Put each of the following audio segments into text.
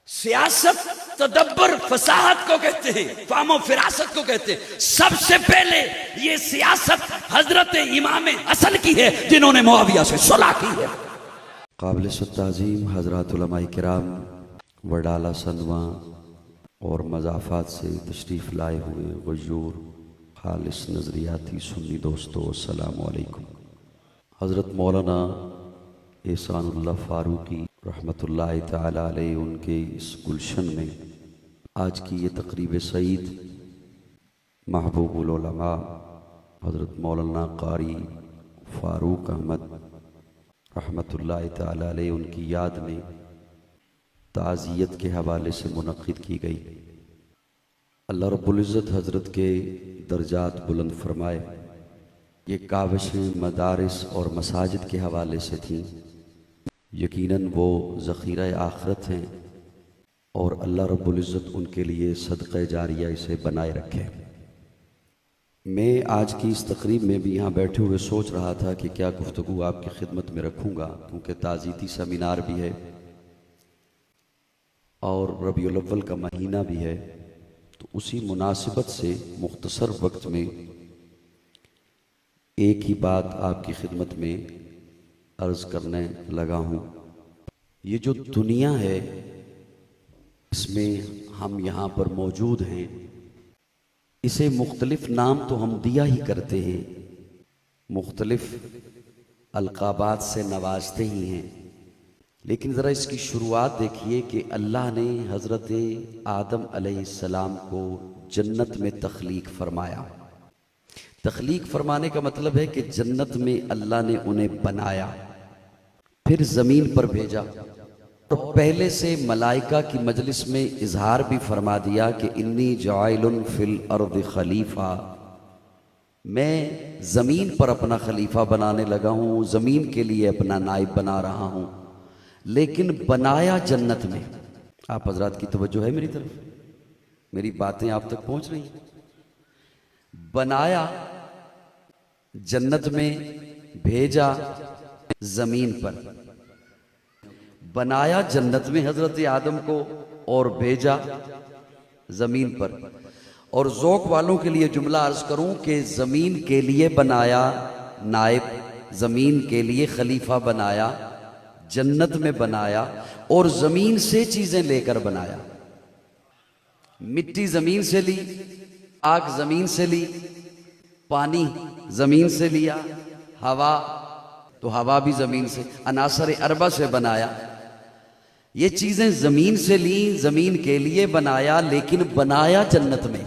سیاست تدبر فصاحت کو کہتے ہیں، فہم و فراست کو کہتے ہیں۔ سب سے پہلے یہ سیاست حضرت امام حسن کی ہے جنہوں نے معاویہ سے صلح کی ہے۔ قابل تعظیم حضرات علماء کرام وڈالہ سندواں اور مضافات سے تشریف لائے ہوئے غیور خالص نظریاتی سنی دوستو، السلام علیکم۔ حضرت مولانا احسان اللہ فاروقی رحمۃ اللہ تعالی علیہ ان کے اس گلشن میں آج کی یہ تقریب سعید محبوب العلماء حضرت مولانا قاری فاروق احمد رحمۃ اللہ تعالی علیہ ان کی یاد میں تعزیت کے حوالے سے منعقد کی گئی۔ اللہ رب العزت حضرت کے درجات بلند فرمائے۔ یہ کاوشیں مدارس اور مساجد کے حوالے سے تھیں، یقیناً وہ ذخیرہ آخرت ہیں، اور اللہ رب العزت ان کے لیے صدقہ جاریہ اسے بنائے رکھے۔ میں آج کی اس تقریب میں بھی یہاں بیٹھے ہوئے سوچ رہا تھا کہ کیا گفتگو آپ کی خدمت میں رکھوں گا، کیونکہ تعزیتی سیمینار بھی ہے اور ربیع الاول کا مہینہ بھی ہے، تو اسی مناسبت سے مختصر وقت میں ایک ہی بات آپ کی خدمت میں عرض کرنے لگا ہوں۔ یہ جو دنیا ہے اس میں ہم یہاں پر موجود ہیں، اسے مختلف نام تو ہم دیا ہی کرتے ہیں، مختلف القابات سے نوازتے ہی ہیں، لیکن ذرا اس کی شروعات دیکھیے کہ اللہ نے حضرت آدم علیہ السلام کو جنت میں تخلیق فرمایا۔ تخلیق فرمانے کا مطلب ہے کہ جنت میں اللہ نے انہیں بنایا، پھر زمین پر بھیجا، اور پہلے سے ملائکہ کی مجلس میں اظہار بھی فرما دیا کہ انی جاعل فی الارض خلیفہ، میں زمین پر اپنا خلیفہ بنانے لگا ہوں، زمین کے لیے اپنا نائب بنا رہا ہوں، لیکن بنایا جنت میں۔ آپ حضرات کی توجہ ہے میری طرف؟ میری باتیں آپ تک پہنچ رہی ہیں؟ بنایا جنت میں، بھیجا زمین پر۔ بنایا جنت میں حضرت آدم کو اور بھیجا زمین پر۔ اور ذوق والوں کے لیے جملہ عرض کروں کہ زمین کے لیے بنایا نائب، زمین کے لیے خلیفہ بنایا، جنت میں بنایا، اور زمین سے چیزیں لے کر بنایا۔ مٹی زمین سے لی، آگ زمین سے لی، پانی زمین سے لیا، ہوا تو ہوا بھی زمین سے، عناصر اربع سے بنایا۔ یہ چیزیں زمین سے لیں، زمین کے لیے بنایا، لیکن بنایا جنت میں۔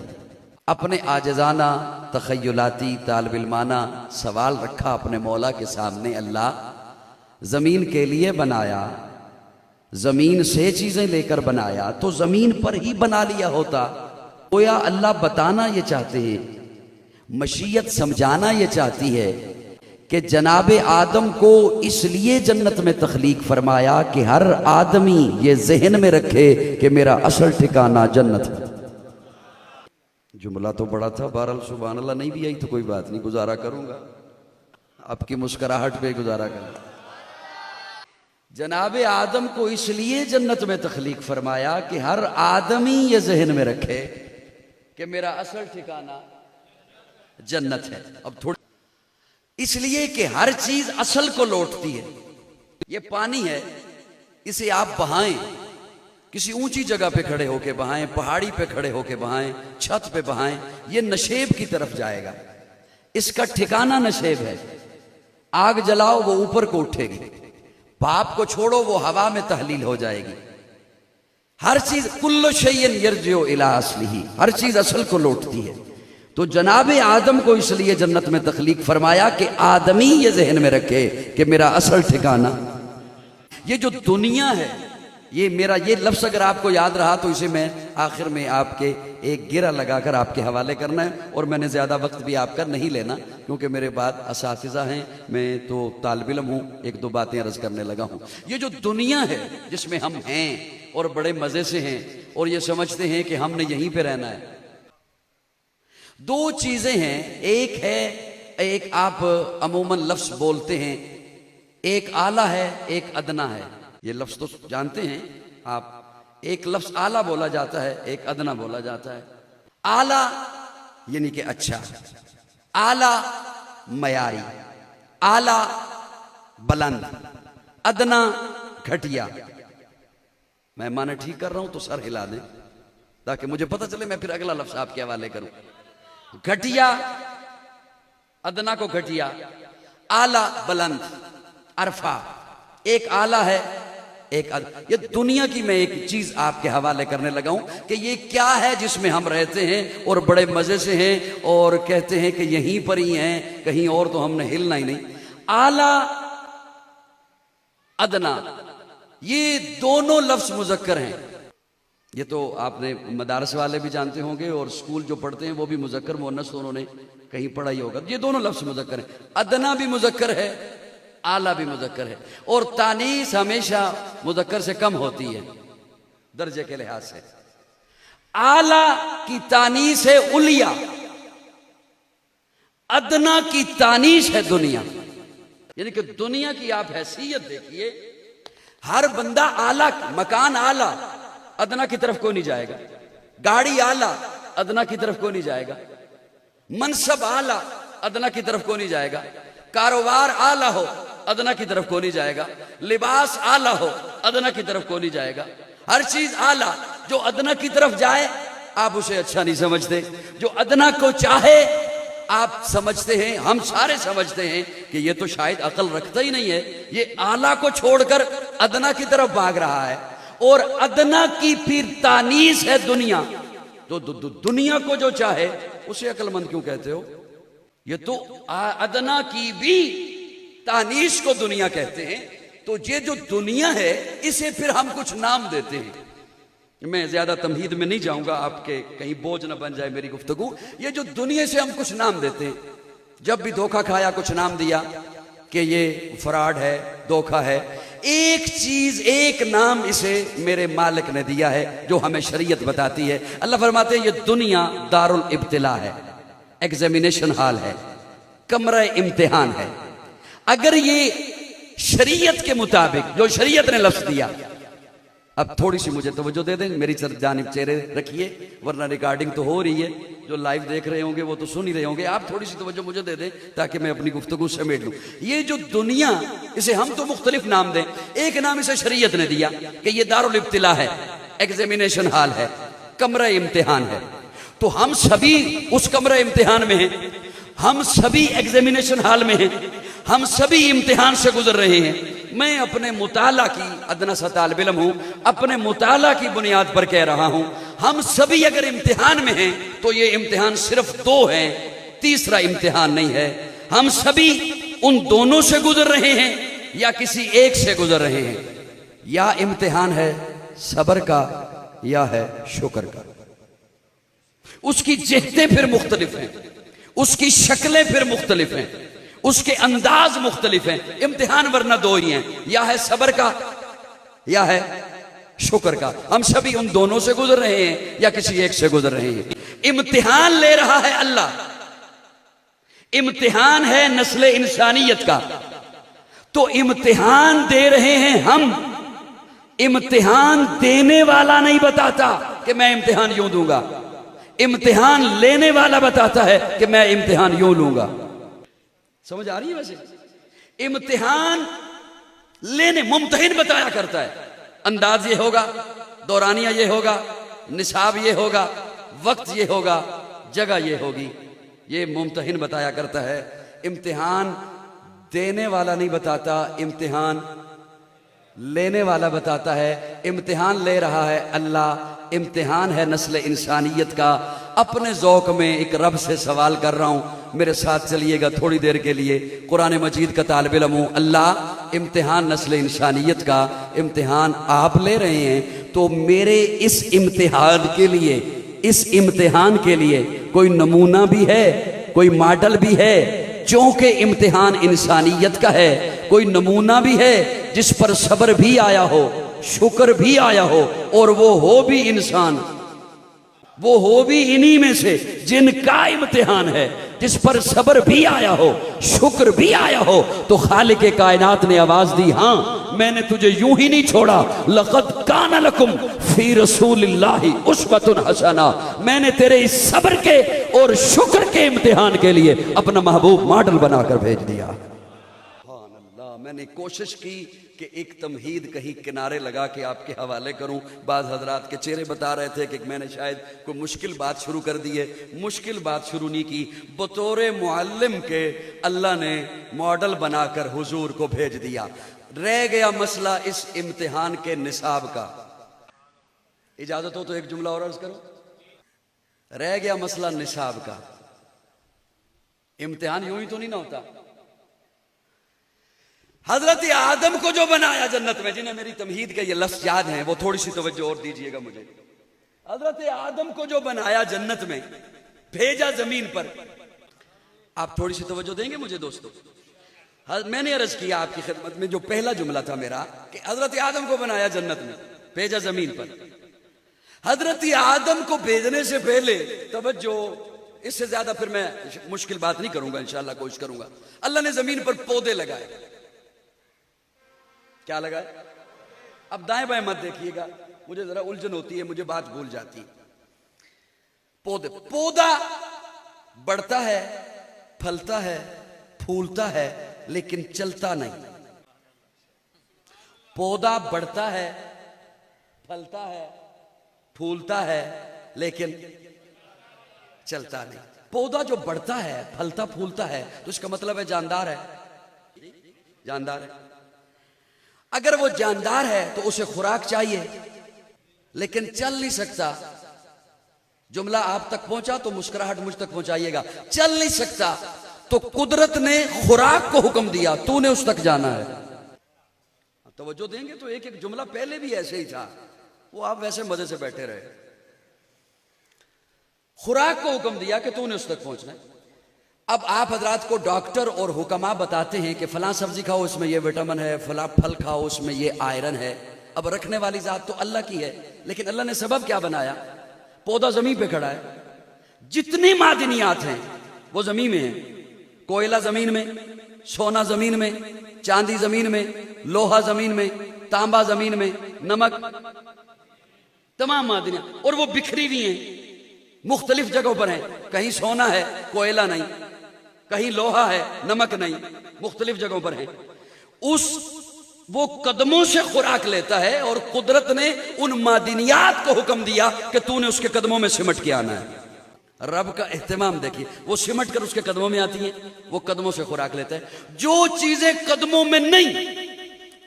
اپنے عاجزانہ تخیلاتی طالب علمانہ سوال رکھا اپنے مولا کے سامنے، اللہ زمین کے لیے بنایا، زمین سے چیزیں لے کر بنایا، تو زمین پر ہی بنا لیا ہوتا۔ گویا اللہ بتانا یہ چاہتے ہیں، مشیت سمجھانا یہ چاہتی ہے کہ جناب آدم کو اس لیے جنت میں تخلیق فرمایا کہ ہر آدمی یہ ذہن میں رکھے کہ میرا اصل ٹھکانہ جنت ہے۔ جملہ تو بڑا تھا، بہرحال سبحان اللہ نہیں بھی آئی تو کوئی بات نہیں، گزارا کروں گا، آپ کی مسکراہٹ پہ گزارا کروں۔ جناب آدم کو اس لیے جنت میں تخلیق فرمایا کہ ہر آدمی یہ ذہن میں رکھے کہ میرا اصل ٹھکانہ جنت ہے۔ اب تھوڑا اس لیے کہ ہر چیز اصل کو لوٹتی ہے۔ یہ پانی ہے، اسے آپ بہائیں، کسی اونچی جگہ پہ کھڑے ہو کے بہائیں، پہاڑی پہ کھڑے ہو کے بہائیں، چھت پہ بہائیں، یہ نشیب کی طرف جائے گا، اس کا ٹھکانہ نشیب ہے۔ آگ جلاؤ وہ اوپر کو اٹھے گی، پاپ کو چھوڑو وہ ہوا میں تحلیل ہو جائے گی۔ ہر چیز کل شیء یرجع الی اصلہ، ہر چیز اصل کو لوٹتی ہے۔ تو جناب آدم کو اس لیے جنت میں تخلیق فرمایا کہ آدمی یہ ذہن میں رکھے کہ میرا اصل ٹھکانہ یہ جو دنیا ہے، یہ میرا یہ لفظ اگر آپ کو یاد رہا تو اسے میں آخر میں آپ کے ایک گرہ لگا کر آپ کے حوالے کرنا ہے، اور میں نے زیادہ وقت بھی آپ کا نہیں لینا کیونکہ میرے بعد اساتذہ ہیں، میں تو طالب علم ہوں، ایک دو باتیں عرض کرنے لگا ہوں۔ یہ جو دنیا ہے جس میں ہم ہیں اور بڑے مزے سے ہیں اور یہ سمجھتے ہیں کہ ہم نے یہیں پہ رہنا ہے، دو چیزیں ہیں۔ ایک ہے، ایک آپ عموماً لفظ بولتے ہیں، ایک اعلیٰ ہے ایک ادنا ہے، یہ لفظ تو جانتے ہیں آپ، ایک لفظ اعلیٰ بولا جاتا ہے، ایک ادنا بولا جاتا ہے۔ اعلیٰ یعنی کہ اچھا، اعلیٰ معیاری، اعلیٰ بلند، ادنا گھٹیا۔ میں معنی ٹھیک کر رہا ہوں تو سر ہلا دیں تاکہ مجھے پتہ چلے، میں پھر اگلا لفظ آپ کے حوالے کروں۔ گھٹیا، ادنا کو گھٹیا، اعلیٰ بلند، عرفہ۔ ایک اعلیٰ ہے، ایک یہ دنیا کی میں ایک چیز آپ کے حوالے کرنے لگا ہوں کہ یہ کیا ہے جس میں ہم رہتے ہیں اور بڑے مزے سے ہیں اور کہتے ہیں کہ یہیں پر ہی ہیں، کہیں اور تو ہم نے ہلنا ہی نہیں۔ اعلیٰ، ادنا، یہ دونوں لفظ مذکر ہیں۔ یہ تو آپ نے مدارس والے بھی جانتے ہوں گے اور اسکول جو پڑھتے ہیں وہ بھی مذکر مؤنث دونوں نے کہیں پڑھا ہی ہوگا۔ یہ دونوں لفظ مذکر ہیں، ادنا بھی مذکر ہے، اعلیٰ بھی مذکر ہے، اور تانیث ہمیشہ مذکر سے کم ہوتی ہے درجے کے لحاظ سے۔ اعلیٰ کی تانیث ہے علیا، ادنا کی تانیث ہے دنیا۔ یعنی کہ دنیا کی آپ حیثیت دیکھیے، ہر بندہ اعلیٰ، مکان اعلیٰ، ادنا کی طرف کوئی نہیں جائے گا۔ گاڑی اعلیٰ، ادنا کی طرف کوئی نہیں جائے گا۔ منصب اعلیٰ، ادنا کی طرف کوئی نہیں جائے گا۔ کاروبار اعلیٰ ہو، ادنا کی طرف کوئی نہیں جائے گا۔ لباس اعلیٰ ہو، ادنا کی طرف کوئی نہیں جائے گا۔ ہر چیز اعلیٰ، جو ادنا کی طرف جائے آپ اسے اچھا نہیں سمجھتے، جو ادنا کو چاہے آپ سمجھتے ہیں، ہم سارے سمجھتے ہیں کہ یہ تو شاید عقل رکھتا ہی نہیں ہے، یہ اعلیٰ کو چھوڑ کر ادنا کی طرف بھاگ رہا ہے۔ اور ادنا کی پھر تانیث ہے دنیا، تو دنیا کو جو چاہے اسے عقل مند کیوں کہتے ہو؟ یہ تو ادنا کی بھی تانیث کو دنیا کہتے ہیں۔ تو یہ جو دنیا ہے اسے پھر ہم کچھ نام دیتے ہیں۔ میں زیادہ تمہید میں نہیں جاؤں گا، آپ کے کہیں بوجھ نہ بن جائے میری گفتگو۔ یہ جو دنیا سے ہم کچھ نام دیتے ہیں، جب بھی دھوکہ کھایا کچھ نام دیا کہ یہ فراڈ ہے، دھوکہ ہے۔ ایک چیز، ایک نام اسے میرے مالک نے دیا ہے جو ہمیں شریعت بتاتی ہے۔ اللہ فرماتے ہیں یہ دنیا دار الابتلاء ہے، ایگزامینیشن ہال ہے، کمرہ امتحان ہے۔ اگر یہ شریعت کے مطابق جو شریعت نے لفظ دیا، اب تھوڑی سی مجھے توجہ دے دیں، میری جانب چہرے رکھیے ورنہ ریکارڈنگ تو ہو رہی ہے، جو لائیو دیکھ رہے ہوں گے وہ تو سن ہی رہے ہوں گے۔ آپ تھوڑی سی توجہ مجھے دے دیں تاکہ میں اپنی گفتگو سمیٹ لوں۔ یہ جو دنیا، اسے ہم تو مختلف نام دیں، ایک نام اسے شریعت نے دیا کہ یہ دار الابتلاء ہے، ایگزامینیشن ہال ہے، کمرہ امتحان ہے۔ تو ہم سبھی اس کمرہ امتحان میں ہیں، ہم سبھی ایگزامینیشن ہال میں ہیں، ہم سبھی امتحان سے گزر رہے ہیں۔ میں اپنے مطالعہ کی، ادنا سا طالب علم ہوں، اپنے مطالعہ کی بنیاد پر کہہ رہا ہوں، ہم سبھی اگر امتحان میں ہیں تو یہ امتحان صرف دو ہیں، تیسرا امتحان نہیں ہے۔ ہم سبھی ان دونوں سے گزر رہے ہیں یا کسی ایک سے گزر رہے ہیں۔ یا امتحان ہے صبر کا یا ہے شکر کا۔ اس کی جہتیں پھر مختلف ہیں، اس کی شکلیں پھر مختلف ہیں، اس کے انداز مختلف ہیں۔ امتحان ورنہ دو ہی ہیں، یا ہے صبر کا یا ہے شکر کا۔ ہم سبھی ان دونوں سے گزر رہے ہیں یا کسی ایک سے گزر رہے ہیں۔ امتحان لے رہا ہے اللہ، امتحان ہے نسل انسانیت کا، تو امتحان دے رہے ہیں ہم۔ امتحان دینے والا نہیں بتاتا کہ میں امتحان یوں دوں گا، امتحان لینے والا بتاتا ہے کہ میں امتحان یوں لوں گا۔ سمجھ آ رہی ہے؟ ویسے امتحان لینے ممتحن بتایا کرتا ہے، انداز یہ ہوگا، دورانیہ یہ ہوگا، نصاب یہ ہوگا، وقت یہ ہوگا، جگہ یہ ہوگی، یہ ممتحن بتایا کرتا ہے۔ امتحان دینے والا نہیں بتاتا، امتحان لینے والا بتاتا ہے۔ امتحان لے رہا ہے اللہ، امتحان ہے نسل انسانیت کا۔ اپنے ذوق میں ایک رب سے سوال کر رہا ہوں، میرے ساتھ چلیے گا تھوڑی دیر کے لیے۔ قرآن مجید کا طالب علم ہوں، اللہ امتحان نسل انسانیت کا امتحان آپ لے رہے ہیں، تو میرے اس امتحان کے لیے، اس امتحان کے لیے کوئی نمونہ بھی ہے، کوئی ماڈل بھی ہے؟ چونکہ امتحان انسانیت کا ہے، کوئی نمونہ بھی ہے جس پر صبر بھی آیا ہو، شکر بھی آیا ہو، اور وہ ہو بھی انسان، وہ ہو بھی انہی میں سے جن کا امتحان ہے۔ جس پر صبر بھی آیا ہو، شکر بھی آیا ہو، تو خالق کائنات نے آواز دی، ہاں میں نے تجھے یوں ہی نہیں چھوڑا، لقد کان لکم فی رسول اللہ اسوۃ حسنہ، میں نے تیرے اس صبر کے اور شکر کے امتحان کے لیے اپنا محبوب ماڈل بنا کر بھیج دیا۔ سبحان اللہ، میں نے کوشش کی کہ ایک تمہید کہیں کنارے لگا کے آپ کے حوالے کروں۔ بعض حضرات کے چہرے بتا رہے تھے کہ میں نے شاید کوئی مشکل بات شروع کر دی ہے۔ مشکل بات شروع نہیں کی، بطور معلم کے اللہ نے ماڈل بنا کر حضور کو بھیج دیا۔ رہ گیا مسئلہ اس امتحان کے نصاب کا۔ اجازت ہو تو ایک جملہ اور عرض کرو۔ رہ گیا مسئلہ نصاب کا۔ امتحان یوں ہی تو نہیں نہ ہوتا۔ حضرت آدم کو جو بنایا جنت میں، جنہیں میری تمہید کے یہ لفظ یاد ہیں وہ تھوڑی سی توجہ اور دیجئے گا مجھے۔ حضرت آدم کو جو بنایا جنت میں، بھیجا زمین پر۔ آپ تھوڑی سی توجہ دیں گے مجھے دوستو؟ میں نے عرض کیا آپ کی خدمت میں، جو پہلا جملہ تھا میرا کہ حضرت آدم کو بنایا جنت میں، بھیجا زمین پر۔ حضرت آدم کو بھیجنے سے پہلے توجہ، اس سے زیادہ پھر میں مشکل بات نہیں کروں گا، انشاءاللہ کوشش کروں گا۔ اللہ نے زمین پر پودے لگائے۔ کیا لگائے؟ اب دائیں بائیں مت دیکھیے گا، مجھے ذرا الجھن ہوتی ہے، مجھے بات بھول جاتی ہے۔ پودے، پودا بڑھتا ہے، پھلتا ہے، پھولتا ہے، لیکن چلتا نہیں۔ پودا بڑھتا ہے، پھلتا ہے، پھولتا ہے، لیکن چلتا نہیں۔ پودا جو بڑھتا ہے، پھلتا پھولتا ہے، تو اس کا مطلب ہے جاندار ہے، جاندار ہے۔ اگر وہ جاندار ہے تو اسے خوراک چاہیے، لیکن چل نہیں سکتا۔ جملہ آپ تک پہنچا تو مسکراہٹ مجھ تک پہنچائیے گا۔ چل نہیں سکتا تو قدرت نے خوراک کو حکم دیا، تو نے اس تک جانا ہے۔ توجہ دیں گے تو ایک ایک جملہ پہلے بھی ایسے ہی تھا، وہ آپ ویسے مزے سے بیٹھے رہے۔ خوراک کو حکم دیا کہ تو نے اس تک پہنچنا ہے۔ اب آپ حضرات کو ڈاکٹر اور حکماء بتاتے ہیں کہ فلاں سبزی کھاؤ اس میں یہ وٹامن ہے، فلاں پھل کھاؤ اس میں یہ آئرن ہے۔ اب رکھنے والی ذات تو اللہ کی ہے، لیکن اللہ نے سبب کیا بنایا؟ پودا زمین پہ کھڑا ہے، جتنی معدنیات ہیں وہ زمین میں ہیں۔ کوئلہ زمین میں، سونا زمین میں، چاندی زمین میں، لوہا زمین میں، تانبا زمین میں، نمک، تمام معدنیات، اور وہ بکھری ہوئی ہیں، مختلف جگہوں پر ہیں۔ کہیں سونا ہے، کوئلہ نہیں، کہیں لوہا ہے، نمک نہیں، مختلف جگہوں پر ہیں۔ وہ قدموں سے خوراک لیتا ہے، اور قدرت نے ان معدنیات کو حکم دیا کہ تو نے اس کے قدموں میں سمٹ کے آنا ہے۔ رب کا اہتمام دیکھیے، وہ سمٹ کر اس کے قدموں میں آتی ہیں، وہ قدموں سے خوراک لیتا ہے۔ جو چیزیں قدموں میں نہیں،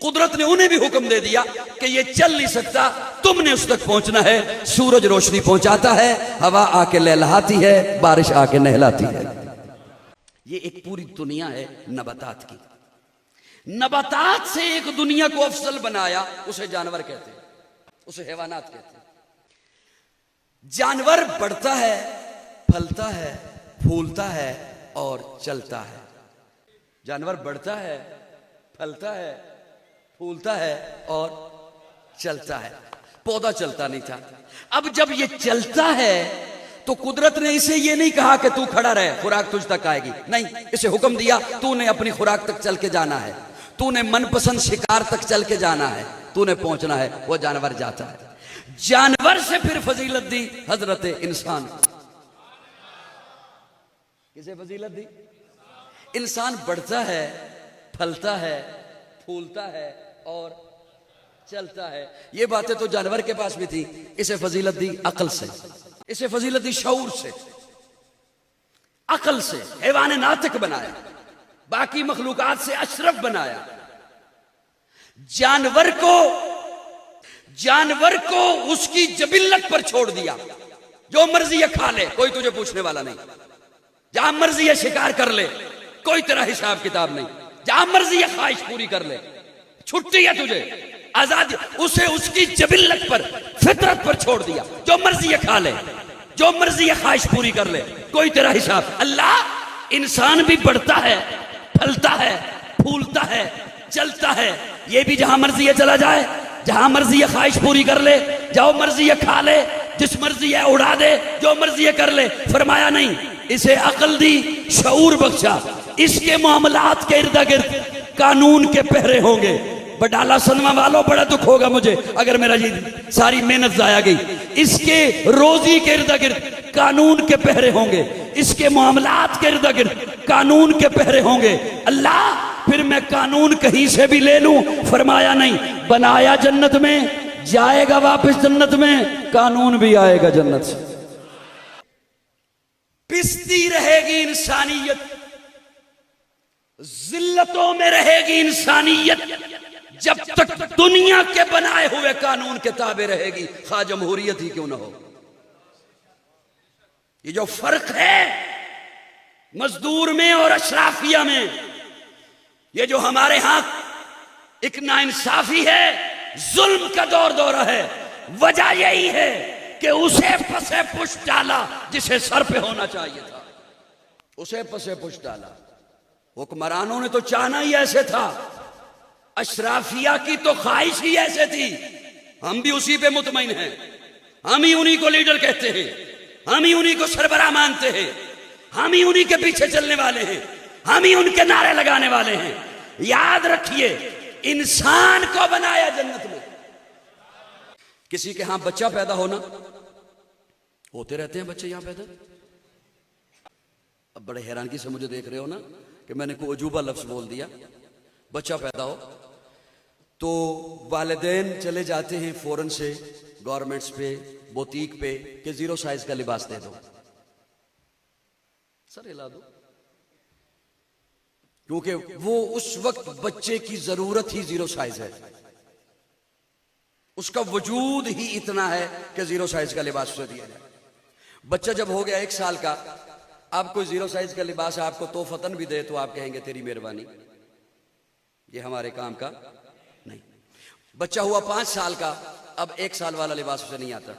قدرت نے انہیں بھی حکم دے دیا کہ یہ چل نہیں سکتا، تم نے اس تک پہنچنا ہے۔ سورج روشنی پہنچاتا ہے، ہوا آ کے لہلاتی ہے، بارش آ کے نہلاتی ہے۔ یہ ایک پوری دنیا ہے نباتات کی۔ نباتات سے ایک دنیا کو افضل بنایا، اسے جانور کہتے ہیں، اسے حیوانات کہتے ہیں۔ جانور بڑھتا ہے، پھلتا ہے، پھولتا ہے اور چلتا ہے۔ جانور بڑھتا ہے، پھلتا ہے، پھولتا ہے اور چلتا ہے۔ پودا چلتا نہیں تھا۔ اب جب یہ چلتا ہے تو قدرت نے اسے یہ نہیں کہا کہ تو کھڑا رہے، خوراک تجھ تک آئے گی، نہیں، اسے حکم دیا تو نے اپنی خوراک تک چل کے جانا ہے، تو نے من پسند شکار تک چل کے جانا ہے، تو نے پہنچنا ہے۔ وہ جانور جاتا ہے۔ جانور سے پھر فضیلت دی حضرت انسان۔ کسے فضیلت دی؟ انسان بڑھتا ہے، پھلتا ہے، پھولتا ہے اور چلتا ہے۔ یہ باتیں تو جانور کے پاس بھی تھی، اسے فضیلت دی عقل سے، اسے فضیلت دی شعور سے، عقل سے۔ حیوان ناطق بنایا، باقی مخلوقات سے اشرف بنایا۔ جانور کو اس کی جبلت پر چھوڑ دیا، جو مرضی ہے کھا لے، کوئی تجھے پوچھنے والا نہیں۔ جہاں مرضی ہے شکار کر لے، کوئی تیرا حساب کتاب نہیں۔ جہاں مرضی ہے خواہش پوری کر لے، چھٹی ہے تجھے، آزادی۔ اسے اس کی جبلت پر، فطرت پر چھوڑ دیا، جو مرضی ہے کھا لے، جو مرضی ہے خواہش پوری کر لے، کوئی تیرا حساب۔ اللہ انسان بھی بڑھتا ہے، پھلتا ہے، پھولتا ہے، چلتا ہے، یہ بھی جہاں مرضی ہے چلا جائے، جہاں مرضی ہے خواہش پوری کر لے، جو مرضی ہے کھا لے، جس مرضی ہے اڑا دے، جو مرضی ہے کر لے۔ فرمایا نہیں، اسے عقل دی، شعور بخشا، اس کے معاملات کے ارد گرد قانون کے پہرے ہوں گے۔ بڈالہ سنما والوں بڑا دکھ ہوگا مجھے اگر میرا یہ ساری محنت ضائع گئی۔ اس کے روزی کے ارد گرد قانون کے پہرے ہوں گے، اس کے معاملات کے ارد گرد قانون کے پہرے ہوں گے۔ اللہ پھر میں قانون کہیں سے بھی لے لوں، فرمایا نہیں، بنایا جنت میں، جائے گا واپس جنت میں، قانون بھی آئے گا جنت سے۔ پستی رہے گی انسانیت، ذلتوں میں رہے گی انسانیت جب تک دنیا کے بنائے ہوئے قانون کے تابع رہے گی، خواہ جمہوریت ہی کیوں نہ ہو۔ یہ جو فرق ہے مزدور میں اور اشرافیہ میں، یہ جو ہمارے ہاں ایک ناانصافی ہے، ظلم کا دور دورہ ہے، وجہ یہی ہے کہ اسے پسے پش ڈالا جسے سر پہ ہونا چاہیے تھا، اسے پسے پش ڈالا۔ حکمرانوں نے تو چاہنا ہی ایسے تھا، اشرافیہ کی تو خواہش ہی ایسے تھی۔ ہم بھی اسی پہ مطمئن ہیں، ہم ہی انہی کو لیڈر کہتے ہیں، ہم ہی انہی کو سربراہ مانتے ہیں، ہم ہی انہی کے پیچھے چلنے والے ہیں، ہم ہی ان کے نعرے لگانے والے ہیں۔ یاد رکھیے، انسان کو بنایا جنت میں۔ کسی کے ہاں بچہ پیدا ہونا، ہوتے رہتے ہیں بچے یہاں پیدا۔ اب بڑے حیرانگی سے مجھے دیکھ رہے ہو نا کہ میں نے کوئی عجوبہ لفظ بول دیا۔ بچہ پیدا ہو تو والدین چلے جاتے ہیں فوراً سے گورنمنٹس پہ، بوتیک پہ کہ 0 سائز کا لباس دے دو، سر ہلا دو، کیونکہ وہ اس وقت بچے کی ضرورت ہی 0 سائز ہے، اس کا وجود ہی اتنا ہے کہ 0 سائز کا لباس اسے دیا جائے۔ بچہ جب ہو گیا 1 سال کا، اب کوئی 0 سائز کا لباس آپ کو تحفتاً بھی دے تو آپ کہیں گے تیری مہربانی، یہ ہمارے کام کا نہیں۔ بچہ ہوا 5 سال کا، اب 1 سال والا لباس اسے نہیں آتا۔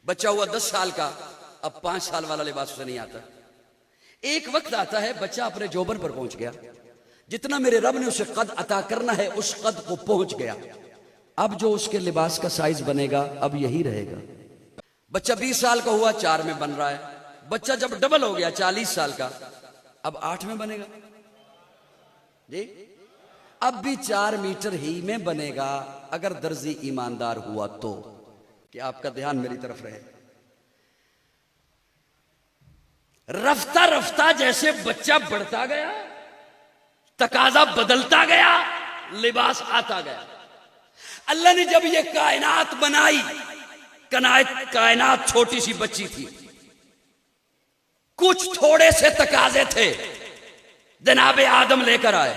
بچہ ہوا 10 سال کا، اب 5 سال والا لباس اسے نہیں آتا۔ ایک وقت آتا ہے بچہ اپنے جوبن پر پہنچ گیا، جتنا میرے رب نے اسے قد عطا کرنا ہے اس قد کو پہنچ گیا، اب جو اس کے لباس کا سائز بنے گا اب یہی رہے گا۔ بچہ 20 سال کا ہوا، 4 میں بن رہا ہے۔ بچہ جب ڈبل ہو گیا 40 سال کا، اب 8 میں بنے گا، جی اب بھی 4 میٹر ہی میں بنے گا اگر درزی ایماندار ہوا تو۔ کہ آپ کا دھیان میری طرف رہے۔ رفتہ رفتہ جیسے بچہ بڑھتا گیا، تقاضا بدلتا گیا، لباس آتا گیا۔ اللہ نے جب یہ کائنات بنائی، کائنات چھوٹی سی بچی تھی، کچھ تھوڑے سے تقاضے تھے، جناب آدم لے کر آئے۔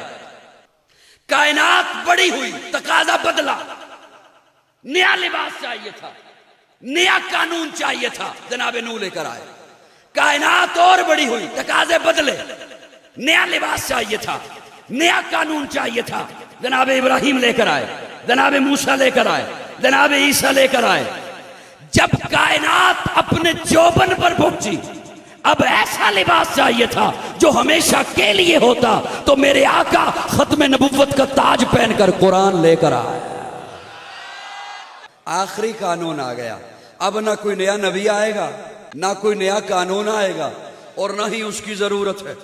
کائنات بڑی ہوئی، تقاضا بدلا، نیا لباس چاہیے تھا، نیا قانون چاہیے تھا، جناب نوح لے کر آئے۔ کائنات اور بڑی ہوئی، تقاضے بدلے، نیا لباس چاہیے تھا، نیا قانون چاہیے تھا، جناب ابراہیم لے کر آئے، جناب موسیٰ لے کر آئے، جناب عیسیٰ لے کر آئے۔ جب کائنات اپنے جوبن پر پہنچی، اب ایسا لباس چاہیے تھا جو ہمیشہ کے لیے ہوتا، تو میرے آقا ختم نبوت کا تاج پہن کر قرآن لے کر آئے۔ آخری قانون آ گیا، اب نہ کوئی نیا نبی آئے گا، نہ کوئی نیا قانون آئے گا، اور نہ ہی اس کی ضرورت ہے۔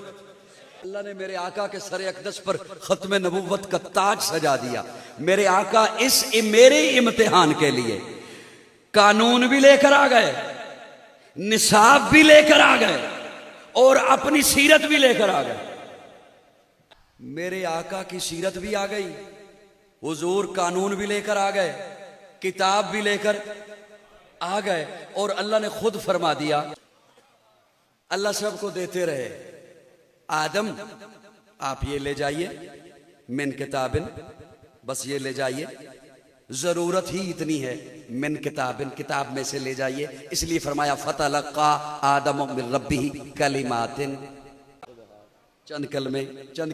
اللہ نے میرے آقا کے سر اقدس پر ختم نبوت کا تاج سجا دیا۔ میرے آقا اس میرے امتحان کے لیے قانون بھی لے کر آ گئے، نصاب بھی لے کر آ گئے، اور اپنی سیرت بھی لے کر آ گئے۔ میرے آقا کی سیرت بھی آ گئی، حضور قانون بھی لے کر آ گئے، کتاب بھی لے کر آ گئے، اور اللہ نے خود فرما دیا، اللہ سب کو دیتے رہے، آدم آپ یہ لے جائیے من کتابن، بس یہ لے جائیے، ضرورت ہی اتنی ہے، من کتابن، کتاب میں سے لے جائیے۔ اس لیے فرمایا فتلقى آدم من ربہ کلمات، چند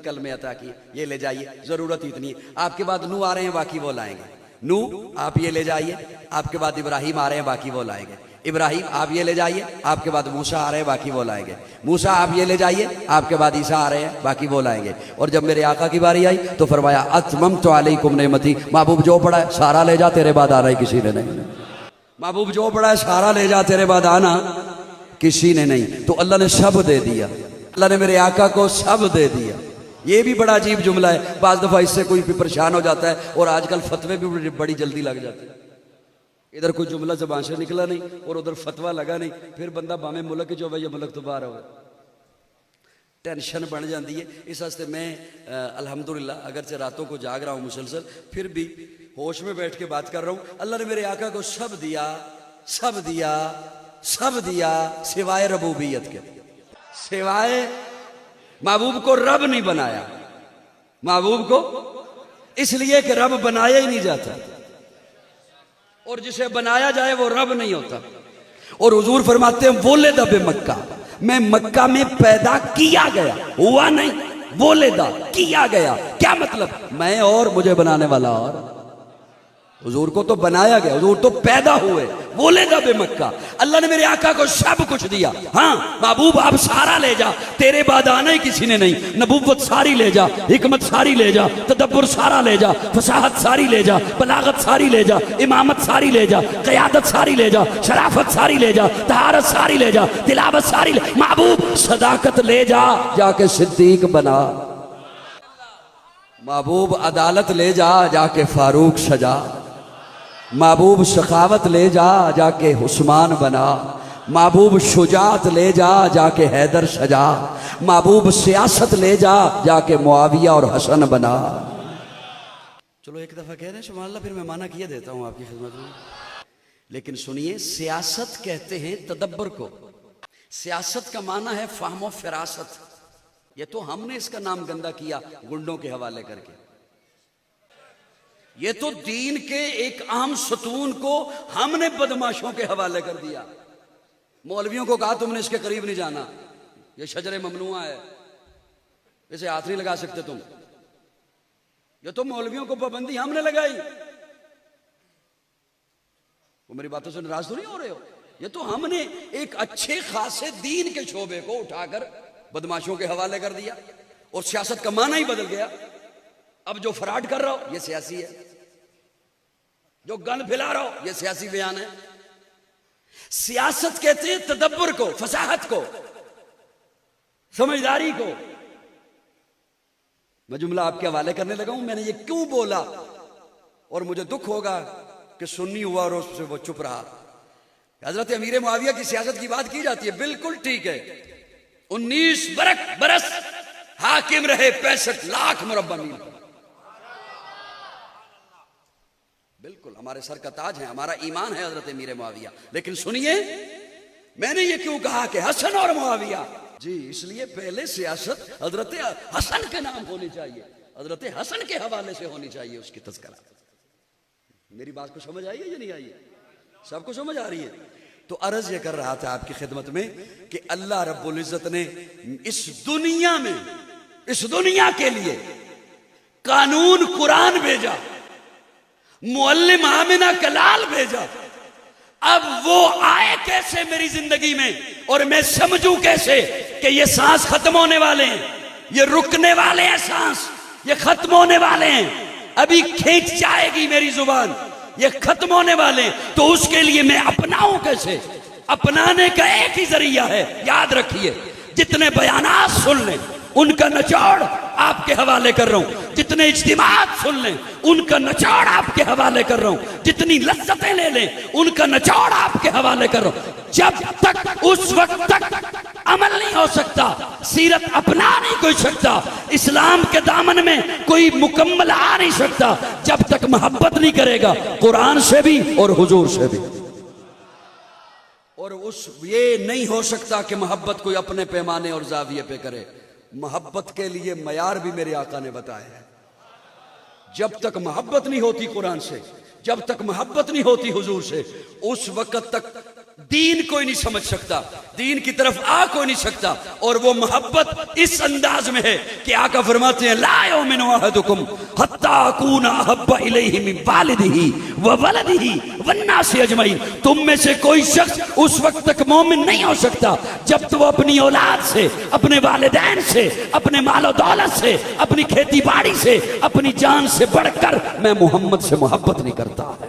کلمے عطا کیے، یہ لے جائیے، ضرورت ہی اتنی ہے۔ آپ کے بعد نوح آ رہے ہیں، باقی وہ لائیں گے، نوح آپ یہ لے جائیے، آپ کے بعد ابراہیم آ رہے ہیں، باقی وہ لائیں گے، ابراہیم آپ یہ لے جائیے، آپ کے بعد موسیٰ آ رہے ہیں، باقی وہ لائیں گے، موسیٰ آپ یہ لے جائیے، آپ کے بعد عیسیٰ آ رہے ہیں، باقی وہ لائیں گے۔ اور جب میرے آقا کی باری آئی تو فرمایا اتممت علیکم نعمتی، محبوب جو پڑا ہے سارا لے جا، تیرے بعد آ رہا ہے کسی نے نہیں۔ محبوب جو پڑا ہے سارا لے جا، تیرے بعد آنا کسی نے نہیں، تو اللہ نے سب دے دیا، اللہ نے میرے آقا کو سب دے دیا۔ یہ بھی بڑا عجیب جملہ ہے، بعض دفعہ اس سے کوئی بھی پریشان ہو جاتا ہے، اور آج کل فتوے بھی بڑی جلدی لگ جاتے ہیں۔ ادھر کوئی جملہ زبان سے نکلا نہیں اور ادھر فتویٰ لگا نہیں، پھر بندہ بامے ملک جو یا ملک تو باہر ہوئے، ٹینشن بڑھ جاتی ہے۔ اس واسطے میں الحمدللہ اگرچہ راتوں کو جاگ رہا ہوں مسلسل، پھر بھی ہوش میں بیٹھ کے بات کر رہا ہوں۔ اللہ نے میرے آقا کو سب دیا، سب دیا، سب دیا، سوائے ربوبیت کے، سوائے محبوب کو رب نہیں بنایا، محبوب کو اس لیے کہ رب بنایا ہی نہیں جاتا، اور جسے بنایا جائے وہ رب نہیں ہوتا۔ اور حضور فرماتے ہیں ولد بمکہ، میں مکہ میں پیدا کیا گیا، ہوا نہیں، ولدہ کیا گیا، کیا مطلب؟ میں اور مجھے بنانے والا اور، حضور کو تو بنایا گیا، حضور تو پیدا ہوئے، ولد بمکہ۔ اللہ نے میرے آقا کو سب کچھ دیا۔ ہاں محبوب آپ سارا لے جا، تیرے بعد آنا ہی کسی نے نہیں، نبوت ساری لے جا، حکمت ساری لے جا، تدبر سارا لے جا، فصاحت ساری لے جا، بلاغت ساری لے جا، امامت ساری لے جا، قیادت ساری لے جا، شرافت ساری لے جا، طہارت ساری لے جا، تلاوت ساری لے، محبوب صداقت لے جا، جا کے صدیق بنا، محبوب عدالت لے جا، جا کے فاروق سجا، محبوب سخاوت لے جا، جا کے عثمان بنا، محبوب شجاعت لے جا، جا کے حیدر سجا، محبوب سیاست لے جا، جا کے معاویہ اور حسن بنا۔ چلو ایک دفعہ کہہ رہے ہیں سبحان اللہ، پھر میں معنی کیے دیتا ہوں آپ کی خدمت میں۔ لیکن سنیے، سیاست کہتے ہیں تدبر کو، سیاست کا معنی ہے فہم و فراست۔ یہ تو ہم نے اس کا نام گندا کیا گنڈوں کے حوالے کر کے، یہ تو دین کے ایک اہم ستون کو ہم نے بدماشوں کے حوالے کر دیا۔ مولویوں کو کہا تم نے اس کے قریب نہیں جانا، یہ شجر ممنوع ہے، اسے ہاتھ نہیں لگا سکتے تم۔ یہ تو مولویوں کو پابندی ہم نے لگائی۔ وہ میری باتوں سے ناراض تو نہیں ہو رہے ہو؟ یہ تو ہم نے ایک اچھے خاصے دین کے شعبے کو اٹھا کر بدماشوں کے حوالے کر دیا، اور سیاست کا معنی ہی بدل گیا۔ اب جو فراڈ کر رہا ہو یہ سیاسی ہے، جو گن پھیلا رہا ہو یہ سیاسی بیان ہے۔ سیاست کہتے ہیں تدبر کو، فصاحت کو، سمجھداری کو۔ میں جملہ آپ کے حوالے کرنے لگا ہوں، میں نے یہ کیوں بولا، اور مجھے دکھ ہوگا کہ سنی ہوا اور اس سے وہ چپ رہا۔ حضرت امیر معاویہ کی سیاست کی بات کی جاتی ہے، بالکل ٹھیک ہے، 19 برس حاکم رہے 65 لاکھ مربع میل پر، بالکل ہمارے سر کا تاج ہے، ہمارا ایمان ہے حضرت امیر معاویہ۔ لیکن سنیے، میں نے یہ کیوں کہا کہ حسن اور معاویہ؟ جی اس لیے پہلے سیاست حضرت حسن کے نام ہونی چاہیے، حضرت حسن کے حوالے سے ہونی چاہیے اس کی تذکرہ۔ میری بات کو سمجھ آئی ہے یا نہیں آئی ہے؟ سب کو سمجھ آ رہی ہے؟ تو عرض یہ کر رہا تھا آپ کی خدمت میں کہ اللہ رب العزت نے اس دنیا میں، اس دنیا کے لیے قانون قرآن بھیجا، معلم آمنہ کلال بھیجا۔ اب وہ آئے کیسے میری زندگی میں، اور میں سمجھوں کیسے کہ یہ سانس ختم ہونے والے ہیں، یہ رکنے والے ہیں، سانس یہ ختم ہونے والے ہیں، ابھی کھینچ جائے گی میری زبان، یہ ختم ہونے والے ہیں، تو اس کے لیے میں اپناؤں کیسے؟ اپنانے کا ایک ہی ذریعہ ہے، یاد رکھیے، جتنے بیانات سن لیں ان کا نچوڑ آپ کے حوالے کر رہا ہوں، جتنے اجتماعات سن لیں ان کا نچوڑ آپ کے حوالے کر رہا ہوں، جتنی لذتیں لے لیں ان کا نچوڑ آپ کے حوالے کر رہا ہوں۔ جب تک اس وقت تک عمل نہیں ہو سکتا، سیرت اپنا نہیں کوئی سکتا، اسلام کے دامن میں کوئی مکمل آ نہیں سکتا، جب تک محبت نہیں کرے گا قرآن سے بھی اور حضور سے بھی۔ اور یہ نہیں ہو سکتا کہ محبت کوئی اپنے پیمانے اور زاویے پہ کرے، محبت کے لیے معیار بھی میرے آقا نے بتایا ہے۔ جب تک محبت نہیں ہوتی قرآن سے، جب تک محبت نہیں ہوتی حضور سے، اس وقت تک دین کوئی نہیں سمجھ سکتا، دین کی طرف آ کوئی نہیں سکتا۔ اور وہ محبت اس انداز میں ہے کہ آقا فرماتے ہیں لا یؤمن احدکم حتی اکون احب الیہ من والدہ وولدہ والناس اجمعین، تم میں سے کوئی شخص اس وقت تک مومن نہیں ہو سکتا جب تو وہ اپنی اولاد سے، اپنے والدین سے، اپنے مال و دولت سے، اپنی کھیتی باڑی سے، اپنی جان سے بڑھ کر میں محمد سے محبت نہیں کرتا ہے۔